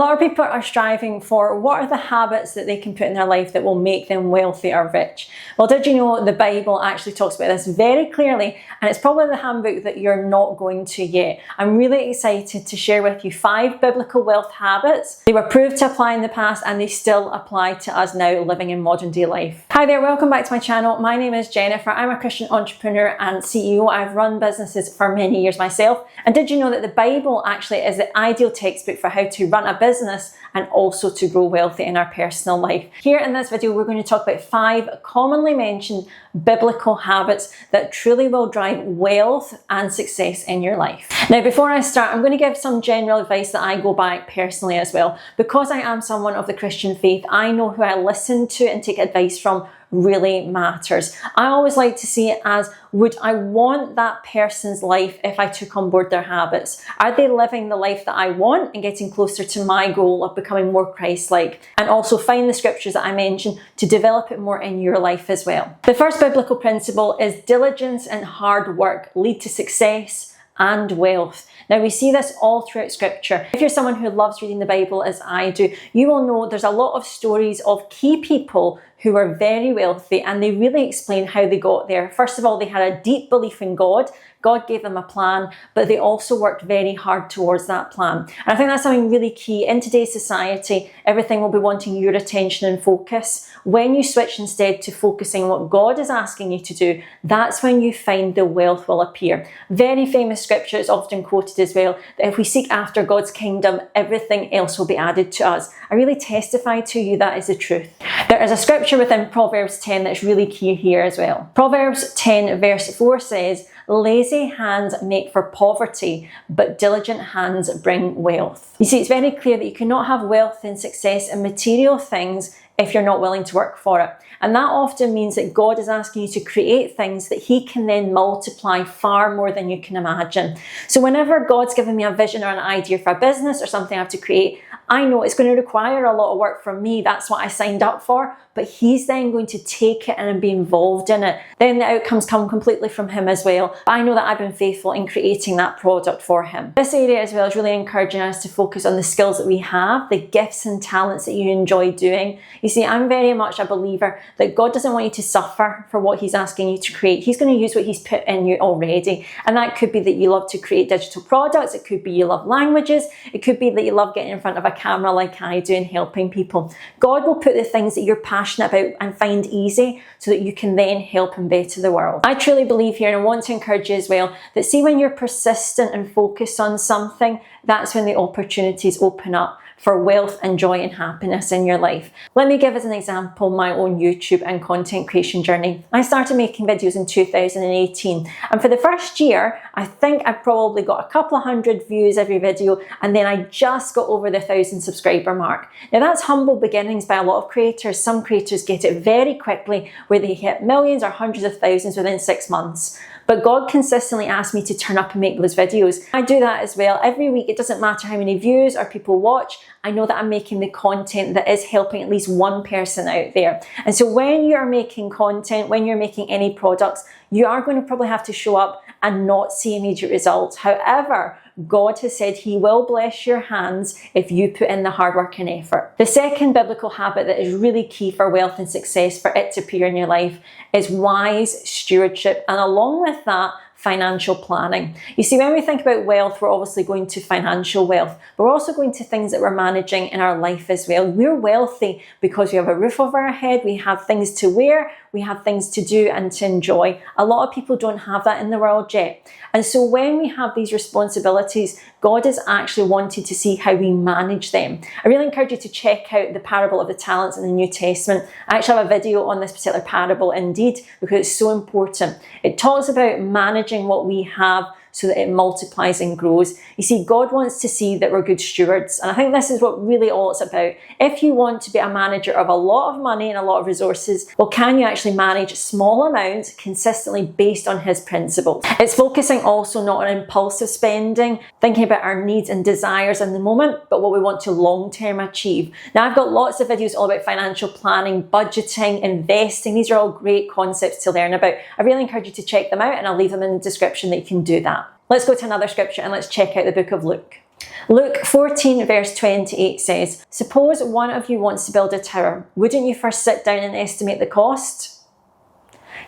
lot of people are striving for what are the habits that they can put in their life that will make them wealthy or rich. Well, did you know the Bible actually talks about this very clearly, and it's probably the handbook that you're not going to yet. I'm really excited to share with you 5 biblical wealth habits. They were proved to apply in the past and they still apply to us now living in modern day life. Hi there, welcome back to my channel. My name is Jennifer. I'm a Christian entrepreneur and CEO. I've run businesses for many years myself. And did you know that the Bible actually is the ideal textbook for how to run a business and also to grow wealthy in our personal life? Here in this video, we're going to talk about 5 commonly mentioned biblical habits that truly will drive wealth and success in your life. Now, before I start, I'm going to give some general advice that I go by personally as well. Because I am someone of the Christian faith, I know who I listen to and take advice from really matters. I always like to see it as, would I want that person's life if I took on board their habits? Are they living the life that I want and getting closer to my goal of becoming more Christ-like? And also find the scriptures that I mentioned to develop it more in your life as well. The first biblical principle is diligence and hard work lead to success and wealth. Now, we see this all throughout scripture. If you're someone who loves reading the Bible as I do, you will know there's a lot of stories of key people who were very wealthy, and they really explain how they got there. First of all, they had a deep belief in God. God gave them a plan, but they also worked very hard towards that plan. And I think that's something really key. In today's society, everything will be wanting your attention and focus. When you switch instead to focusing on what God is asking you to do, that's when you find the wealth will appear. Very famous scripture is often quoted as well, that if we seek after God's kingdom, everything else will be added to us. I really testify to you that is the truth. There is a scripture within Proverbs 10 that's really key here as well. Proverbs 10 verse 4 says, "Lazy hands make for poverty, but diligent hands bring wealth." You see, it's very clear that you cannot have wealth and success in material things if you're not willing to work for it. And that often means that God is asking you to create things that He can then multiply far more than you can imagine. So whenever God's given me a vision or an idea for a business or something I have to create, I know it's going to require a lot of work from me. That's what I signed up for. But He's then going to take it and be involved in it. Then the outcomes come completely from Him as well. I know that I've been faithful in creating that product for Him. This area as well is really encouraging us to focus on the skills that we have, the gifts and talents that you enjoy doing. You see, I'm very much a believer that God doesn't want you to suffer for what He's asking you to create. He's going to use what He's put in you already. And that could be that you love to create digital products. It could be you love languages. It could be that you love getting in front of a camera like I do and helping people. God will put the things that you're passionate about and find easy so that you can then help and better the world. I truly believe here, and I want to encourage you as well, that see, when you're persistent and focused on something, that's when the opportunities open up for wealth and joy and happiness in your life. Let me give as an example my own YouTube and content creation journey. I started making videos in 2018, and for the first year, I think I probably got a couple of hundred views every video, and then I just got over the 1,000 subscriber mark. Now that's humble beginnings by a lot of creators. Some creators get it very quickly, where they hit millions or hundreds of thousands within 6 months. But God consistently asked me to turn up and make those videos. I do that as well. Every week, it doesn't matter how many views or people watch, I know that I'm making the content that is helping at least one person out there. And so when you're making content, when you're making any products, you are going to probably have to show up and not see immediate results. However, God has said He will bless your hands if you put in the hard work and effort. The second biblical habit that is really key for wealth and success, for it to appear in your life, is wise stewardship, and along with that, financial planning. You see, when we think about wealth, we're obviously going to financial wealth, but we're also going to things that we're managing in our life as well. We're wealthy because we have a roof over our head, we have things to wear, we have things to do and to enjoy. A lot of people don't have that in the world yet. And so when we have these responsibilities, God is actually wanting to see how we manage them. I really encourage you to check out the parable of the talents in the New Testament. I actually have a video on this particular parable indeed, because it's so important. It talks about managing what we have so that it multiplies and grows. You see, God wants to see that we're good stewards. And I think this is what really all it's about. If you want to be a manager of a lot of money and a lot of resources, well, can you actually manage small amounts consistently based on His principles? It's focusing also not on impulsive spending, thinking about our needs and desires in the moment, but what we want to long-term achieve. Now, I've got lots of videos all about financial planning, budgeting, investing. These are all great concepts to learn about. I really encourage you to check them out, and I'll leave them in the description that you can do that. Let's go to another scripture and let's check out the book of Luke. Luke 14 verse 28 says, "Suppose one of you wants to build a tower. Wouldn't you first sit down and estimate the cost?"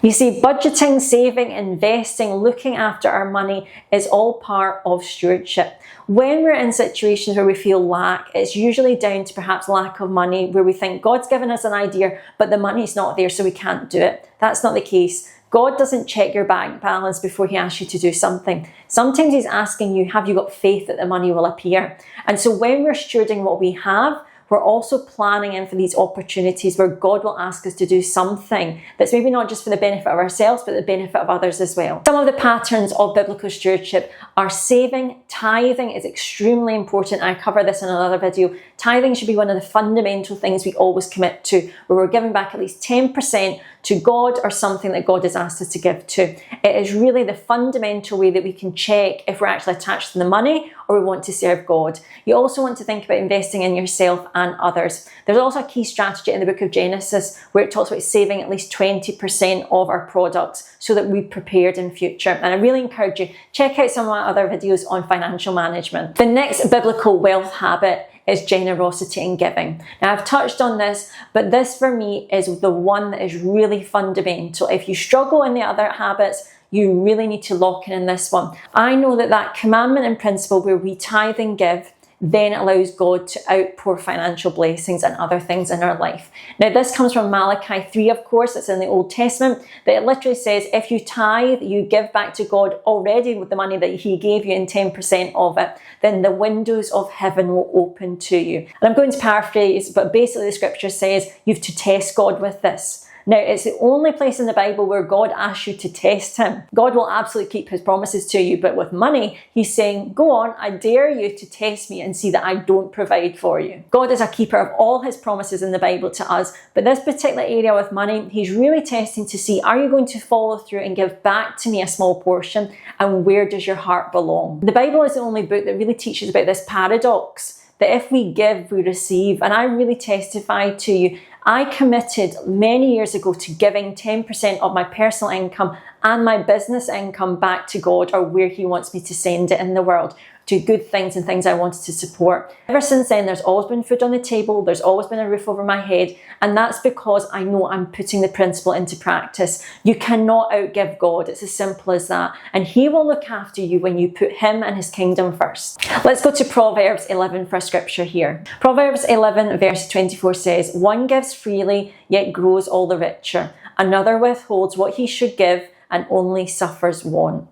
You see, budgeting, saving, investing, looking after our money is all part of stewardship. When we're in situations where we feel lack, it's usually down to perhaps lack of money, where we think God's given us an idea, but the money's not there, so we can't do it. That's not the case. God doesn't check your bank balance before he asks you to do something. Sometimes he's asking you, have you got faith that the money will appear? And so when we're stewarding what we have, we're also planning in for these opportunities where God will ask us to do something that's maybe not just for the benefit of ourselves, but the benefit of others as well. Some of the patterns of biblical stewardship are saving. Tithing is extremely important. I cover this in another video. Tithing should be one of the fundamental things we always commit to, where we're giving back at least 10% to God or something that God has asked us to give to. It is really the fundamental way that we can check if we're actually attached to the money or we want to serve God. You also want to think about investing in yourself and others. There's also a key strategy in the book of Genesis where it talks about saving at least 20% of our products so that we're prepared in future. And I really encourage you, check out some of my other videos on financial management. The next biblical wealth habit is generosity and giving. Now, I've touched on this, but this for me is the one that is really fundamental. If you struggle in the other habits, you really need to lock in this one. I know that commandment and principle where we tithe and give then allows God to outpour financial blessings and other things in our life. Now, this comes from Malachi 3, of course, it's in the Old Testament, that it literally says, if you tithe, you give back to God already with the money that he gave you and 10% of it, then the windows of heaven will open to you. And I'm going to paraphrase, but basically the scripture says, you have to test God with this. Now, it's the only place in the Bible where God asks you to test him. God will absolutely keep his promises to you, but with money, he's saying, go on, I dare you to test me and see that I don't provide for you. God is a keeper of all his promises in the Bible to us, but this particular area with money, he's really testing to see, are you going to follow through and give back to me a small portion, and where does your heart belong? The Bible is the only book that really teaches about this paradox, that if we give, we receive, and I really testify to you, I committed many years ago to giving 10% of my personal income and my business income back to God, or where he wants me to send it in the world, to good things and things I wanted to support. Ever since then, there's always been food on the table, there's always been a roof over my head, and that's because I know I'm putting the principle into practice. You cannot outgive God, it's as simple as that, and he will look after you when you put him and his kingdom first. Let's go to Proverbs 11 for a scripture here. Proverbs 11 verse 24 says, "One gives freely, yet grows all the richer. Another withholds what he should give and only suffers want."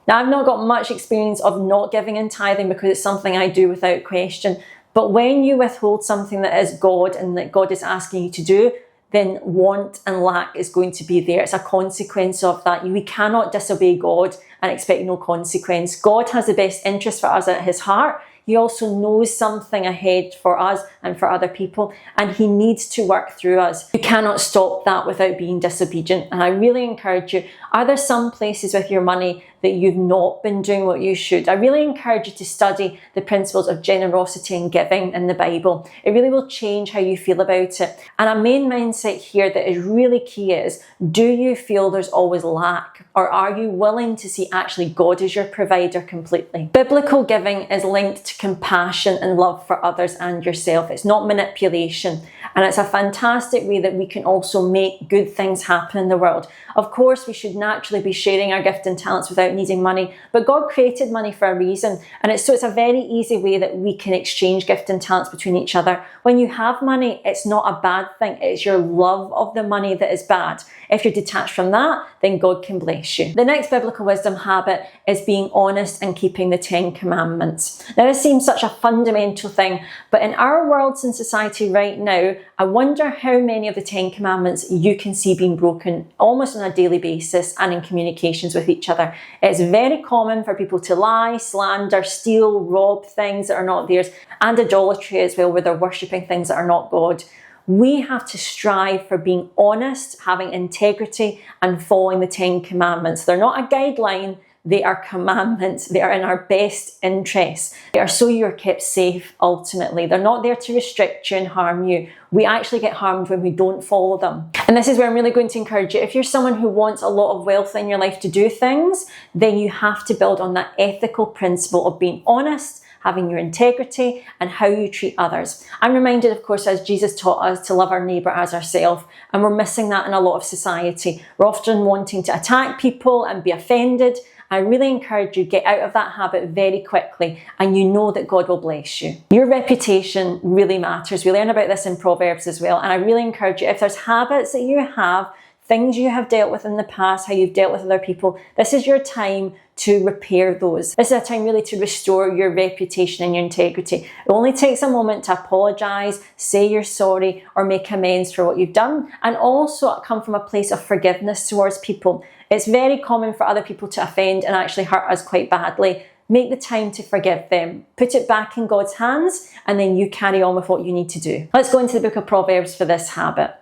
Now, I've not got much experience of not giving and tithing because it's something I do without question. But when you withhold something that is God and that God is asking you to do, then want and lack is going to be there. It's a consequence of that. We cannot disobey God and expect no consequence. God has the best interest for us at his heart. He also knows something ahead for us and for other people, and he needs to work through us. You cannot stop that without being disobedient. And I really encourage you, are there some places with your money that you've not been doing what you should? I really encourage you to study the principles of generosity and giving in the Bible. It really will change how you feel about it. And a main mindset here that is really key is, do you feel there's always lack? Or are you willing to see actually God is your provider completely? Biblical giving is linked to compassion and love for others and yourself. It's not manipulation. And it's a fantastic way that we can also make good things happen in the world. Of course, we should naturally be sharing our gift and talents without needing money, but God created money for a reason. And it's a very easy way that we can exchange gift and talents between each other. When you have money, it's not a bad thing. It's your love of the money that is bad. If you're detached from that, then God can bless you. The next biblical wisdom habit is being honest and keeping the 10 commandments. Now, this seems such a fundamental thing, but in our world and society right now, I wonder how many of the 10 commandments you can see being broken almost on a daily basis and in communications with each other. It's very common for people to lie, slander, steal, rob things that are not theirs, and idolatry as well, where they're worshipping things that are not God. We have to strive for being honest, having integrity, and following the 10 commandments. They're not a guideline, they are commandments. They are in our best interests. They are so you're kept safe ultimately. They're not there to restrict you and harm you. We actually get harmed when we don't follow them. And this is where I'm really going to encourage you. If you're someone who wants a lot of wealth in your life to do things, then you have to build on that ethical principle of being honest, having your integrity, and how you treat others. I'm reminded, of course, as Jesus taught us to love our neighbour as ourselves, and we're missing that in a lot of society. We're often wanting to attack people and be offended. I really encourage you, get out of that habit very quickly, and you know that God will bless you. Your reputation really matters. We learn about this in Proverbs as well, and I really encourage you, if there's habits that you have, things you have dealt with in the past, how you've dealt with other people, this is your time to repair those. This is a time really to restore your reputation and your integrity. It only takes a moment to apologise, say you're sorry, or make amends for what you've done, and also come from a place of forgiveness towards people. It's very common for other people to offend and actually hurt us quite badly. Make the time to forgive them. Put it back in God's hands, and then you carry on with what you need to do. Let's go into the book of Proverbs for this habit.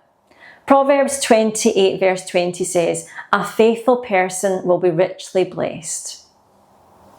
Proverbs 28 verse 20 says, "A faithful person will be richly blessed."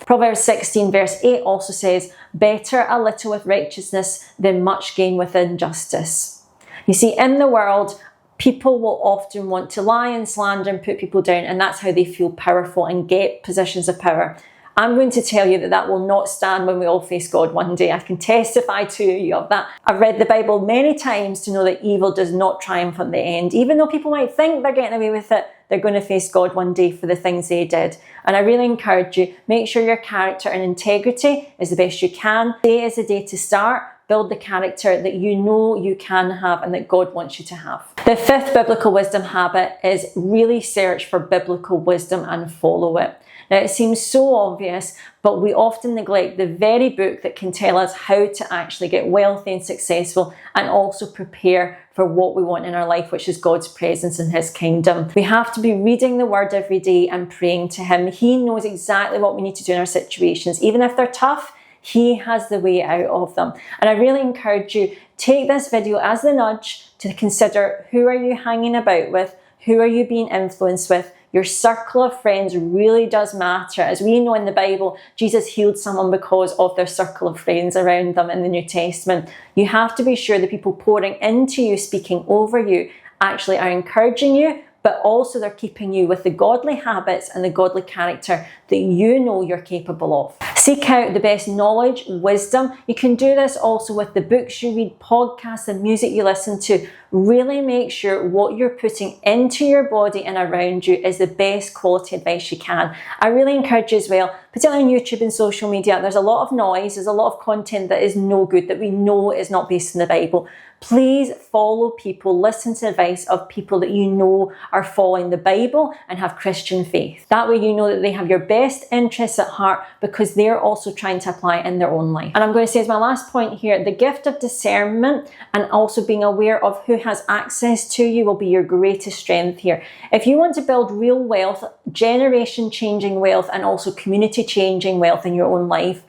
Proverbs 16 verse 8 also says, "Better a little with righteousness than much gain with injustice." You see, in the world, people will often want to lie and slander and put people down, and that's how they feel powerful and get positions of power. I'm going to tell you that that will not stand when we all face God one day. I can testify to you of that. I've read the Bible many times to know that evil does not triumph at the end. Even though people might think they're getting away with it, they're going to face God one day for the things they did. And I really encourage you, make sure your character and integrity is the best you can. Today is the day to start. Build the character that you know you can have and that God wants you to have. The fifth biblical wisdom habit is really search for biblical wisdom and follow it. Now, it seems so obvious, but we often neglect the very book that can tell us how to actually get wealthy and successful and also prepare for what we want in our life, which is God's presence and His kingdom. We have to be reading the Word every day and praying to Him. He knows exactly what we need to do in our situations. Even if they're tough, He has the way out of them. And I really encourage you, take this video as the nudge to consider, who are you hanging about with? Who are you being influenced with? Your circle of friends really does matter. As we know in the Bible, Jesus healed someone because of their circle of friends around them in the New Testament. You have to be sure the people pouring into you, speaking over you, actually are encouraging you, but also they're keeping you with the godly habits and the godly character that you know you're capable of. Seek out the best knowledge, wisdom. You can do this also with the books you read, podcasts, the music you listen to. Really make sure what you're putting into your body and around you is the best quality advice you can. I really encourage you as well, particularly on YouTube and social media, there's a lot of noise, there's a lot of content that is no good, that we know is not based in the Bible. Please follow people, listen to advice of people that you know are following the Bible and have Christian faith. That way you know that they have your best interests at heart because they're also trying to apply it in their own life. And I'm going to say as my last point here, the gift of discernment and also being aware of who has access to you will be your greatest strength here. If you want to build real wealth, generation changing wealth, and also community changing wealth in your own life,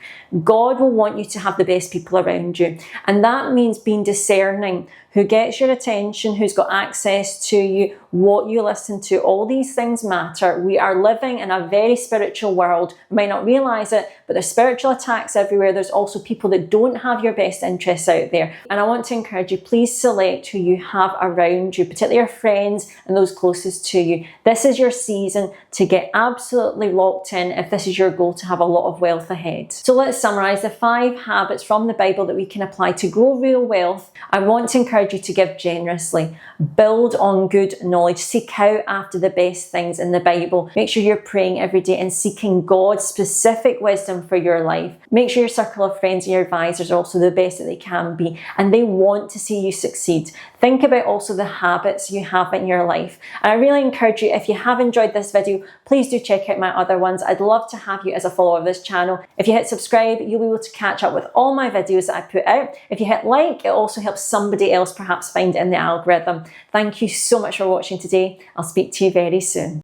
God will want you to have the best people around you. And that means being discerning. Who gets your attention, who's got access to you, what you listen to, all these things matter. We are living in a very spiritual world. You might not realise it, but there's spiritual attacks everywhere. There's also people that don't have your best interests out there. And I want to encourage you, please select who you have around you, particularly your friends and those closest to you. This is your season to get absolutely locked in if this is your goal to have a lot of wealth ahead. So let's summarise the 5 habits from the Bible that we can apply to grow real wealth. I want to encourage you to give generously. Build on good knowledge. Seek out after the best things in the Bible. Make sure you're praying every day and seeking God's specific wisdom for your life. Make sure your circle of friends and your advisors are also the best that they can be, and they want to see you succeed. Think about also the habits you have in your life. And I really encourage you, if you have enjoyed this video, please do check out my other ones. I'd love to have you as a follower of this channel. If you hit subscribe, you'll be able to catch up with all my videos that I put out. If you hit like, it also helps somebody else perhaps find it in the algorithm. Thank you so much for watching today. I'll speak to you very soon.